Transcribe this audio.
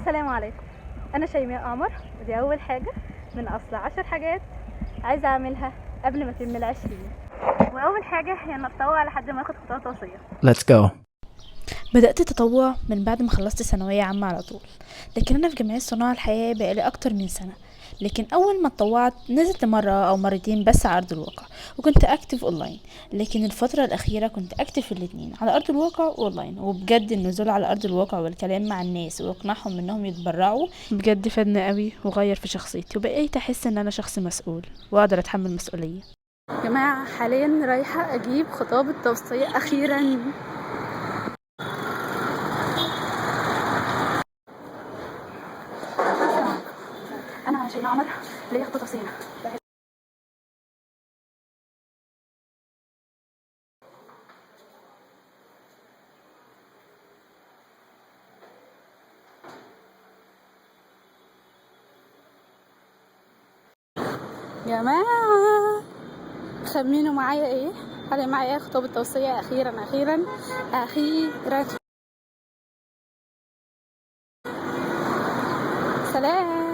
السلام عليكم. انا شيماء قمر، ودي اول حاجه من اصل 10 حاجات عايزه اعملها قبل ما اتم ال20. واول حاجه هي ان اتطوع لحد ما اخد خطوه توصيه. Let's go. بدأت التطوع من بعد ما خلصت ثانوية عامة على طول، لكن أنا في جمعية صناع الحياة بقالي أكتر من سنة. لكن أول ما اتطوعت نزلت مرة أو مرتين بس على أرض الواقع، وكنت أكتف أونلاين. لكن الفترة الأخيرة كنت أكتف في الاتنين، على أرض الواقع وأونلاين. وبجد النزول على أرض الواقع والكلام مع الناس وإقناعهم إنهم يتبرعوا بجد فادني قوي وغير في شخصيتي، وبقيت أحس إن أنا شخص مسؤول وأقدر أتحمل مسؤولية. يا جماعه حاليا رايحه اجيب خطاب التوصيه اخيرا. انا شيماء قمر ليا خطوه توصيه. يا جماعه خمنوا معايا ايه؟ هل معايا ايه خطاب التوصيه اخيرا اخيرا اخيرا؟ سلام.